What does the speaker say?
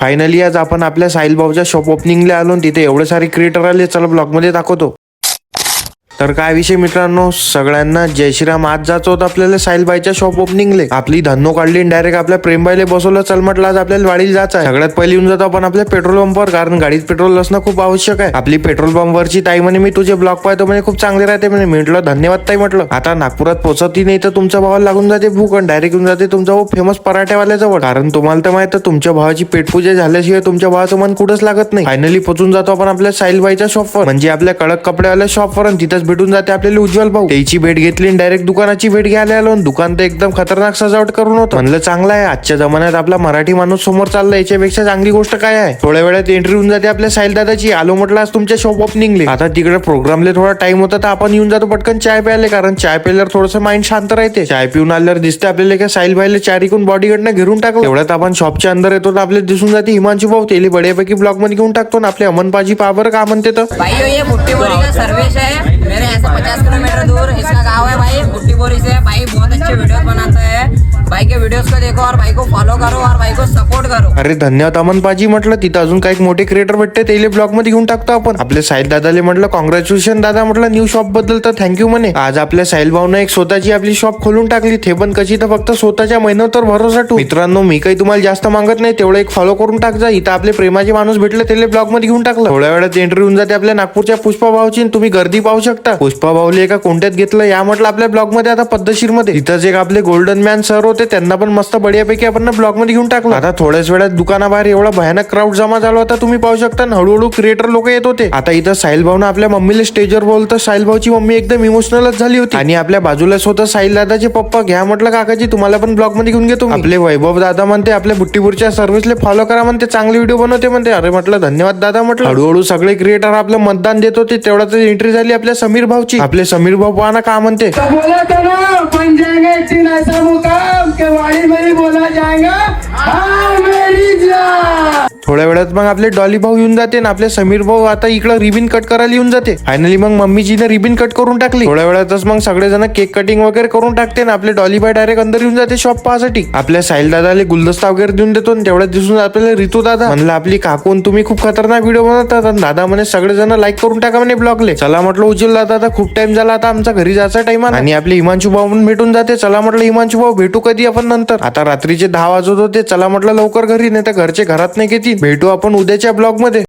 Finally आज आपण आपल्या साहिल भाऊच्या शॉप ओपनिंगला आलो. तिथे एवढे सारे क्रिएटर आले. चला ब्लॉग मध्ये दाखवतो. तर काय विषय मित्रांनो, सगळ्यांना जय श्रीराम. आज जायचं होतं आपल्याला साहिलबाईच्या शॉप ओपनिंगले. आपली धन्नो काढली डायरेक्ट आपल्या प्रेमबाईला बसवलं. चल म्हटलं आज आपल्याला वाडीला जायचं आहे. सगळ्यात पहिले येऊन जातो आपण आपल्या पेट्रोल पंपवर, कारण गाडीत पेट्रोल असणं खूप आवश्यक आहे. आपली पेट्रोल पंपवरची ताई म्हणे मी तुझे ब्लॉग पाहतो म्हणे, खूप चांगले राहते म्हणे. म्हटलं धन्यवाद ताई. म्हटलं आता नागपुरात पोहोचती नाही तर तुमच्या भावाला लागून जाते भूक आणि डायरेक्ट येऊन जाते तुमचा भाऊ फेमस पराठ्यावाल्याजवळ. कारण तुम्हाला तर माहित आहे तुमच्या भावाची पेटपूजा झाल्याशिवाय तुमच्या भावाचं मन कुठंच लागत नाही. फायनली पोहोचून जातो आपण आपल्या साहिलबाईच्या शॉपवर, म्हणजे आपल्या कडक कपड्यावाल्या शॉपवर. तिथंच भेटून जाते आपल्याला उज्ज्वल भाऊ. त्याची भेट घेतली आणि डायरेक्ट दुकानाची भेट घ्यायला आलो. दुकान तर एकदम खतरनाक सजावट करून होतं. म्हणलं चांगलं आहे, आजच्या जमान्यात आपला मराठी माणूस समोर चालला, याच्यापेक्षा चांगली गोष्ट काय आहे. थोड्या वेळात एंट्री होऊन जाते आपल्या साहिल दादाची. आलो म्हटलं आज तुमच्या शॉप ओपनिंगले. आता तिकडे प्रोग्रामले थोडा टाइम होता तर आपण येऊन जातो पटकन चाय प्यायला, कारण चाय प्यायल्यावर थोडंसं माइंड शांत राहते. चाय पिऊन आल्यावर दिसते आपल्याला का साहिल भाईला चारीकडून बॉडीगार्डनं घेऊन टाकलं. एवढ्यात आपण शॉपच्या अंदर येतो तर आपल्याला दिसून जाते हिमांशू भाऊ. तेली बड्यापैकी ब्लॉग मध्ये घेऊन टाकतो ना. आपले अमन पाजी पाबर का म्हणते तर भाई ये बुट्टी बोरी का सर्विस है मेरे यहाँ से 50 किलोमीटर दूर इसका गांव है भाई बुट्टी बोरी से। भाई बहुत अच्छे वीडियो बनाता है, भाई के वीडियोस को देखो और भाई को फॉलो करो और भाई को सपोर्ट करो। अरे धन्यवाद अमन पाजी. म्हटलं तिथं अजून काही मोठे क्रिएटर भेटते तेले ब्लॉग मध्ये घेऊन टाकतो आपण. आपले साहिल दादाले म्हटलं कॉंग्रॅच्युलेशन दादा. म्हटलं न्यू शॉप बद्दल तर थँक्यू म्हणे. आज आपल्या साहिल भाऊनं एक स्वतःची आपली शॉप खोलून टाकली. ते पण कशी तर फक्त स्वतःच्या मेहनतीवर भरोसा ठेवून. मित्रांनो मी काही तुम्हाला जास्त मागत नाही, तेवढं एक फॉलो करून टाक जा. इथं आपले प्रेमाचे माणूस भेटले त्याला ब्लॉग मध्ये घेऊन टाकलं. थोड्या वेळात एंट्री होऊन जाते आपल्या नागपूरच्या पुष्पा भाऊची. तुम्ही गर्दी पाहू शकता. पुष्पा भाऊले एका कोणत्यात घेतलं या म्हटलं आपल्या ब्लॉग मध्ये आता पद्धतशीर मध्ये. तिथंच एक आपले गोल्डन मॅन सर होते, त्यांना पण मस्त बढियापैकी आपण ब्लॉग मध्ये घेऊन टाकलं. आता थोड्याच वेळात दुकानाबाहेर एवढा भयानक क्राऊड जमा झाला होता, तुम्ही पाहू शकता. हळूहळू क्रिएटर लोक येत होते. आता इथं साहिल भाऊनं आपल्या मम्मीला स्टेजवर बोलतं. साहिल भाऊची मम्मी एकदम इमोशनलच झाली होती आणि आपल्या बाजूला स्वतः साहिल दादाचे पप्पा. घ्या म्हटलं काकाजी तुम्हाला पण ब्लॉग मध्ये घेऊन घेतो. आपले वैभव दादा म्हणते आपल्या बुट्टीपूरच्या सर्व्हिसला फॉलो करा म्हणते, चांगले व्हिडिओ बनवते म्हणते. अरे म्हटलं धन्यवाद दादा. म्हटलं हळूहळू सगळे क्रिएटर आपलं मतदान देत होते. तेवढ्यात एंट्री झाली आपल्या समीर भाऊची. आपले समीर भाऊ पाहा ना का म्हणते, बन जाएंगे तीन ऐसा मुकाम के वाड़ी में ही बोला जाएगा हाँ मेरी जान। थोड्या वेळात मग आपले डॉली भाऊ येऊन जाते ना आपले समीर भाऊ आता इकडे रिबिन कट करायला येऊन जाते. फायनली मग मम्मीजीने रिबिन कट करून टाकली. थोड्या वेळातच मग सगळेजण केक कटिंग वगैरे करून टाकते ना. आपले डॉली बाई डायरेक्ट अंदर येऊन जाते शॉप पाहासाठी. आपल्या साहिल दादाला गुलदस्ता वगैरे देऊन देतो. तेवढ्यात दिसून आपल्याला रितू दादा. म्हणलं आपली काकून तुम्ही खूप खतरनाक व्हिडिओ बनवतात. दादा म्हणे सगळेजण लाईक करून टाका म्हणे ब्लॉगले. चला म्हटलं उचल दादा, आता खूप टाइम झाला, आता आमचा घरी जायचा टाइम आहे. आणि आपले हिमांशू भाऊ पण भेटून जाते. चला म्हटलं हिमांशू भाऊ भेटू कधी आपण नंतर. आता रात्रीचे 10 वाजत होते. चला म्हटलं लवकर घरी, नाही तर घरचे घरात नाही घेतील. भेटू आपण उद्याच्या ब्लॉग मध्ये.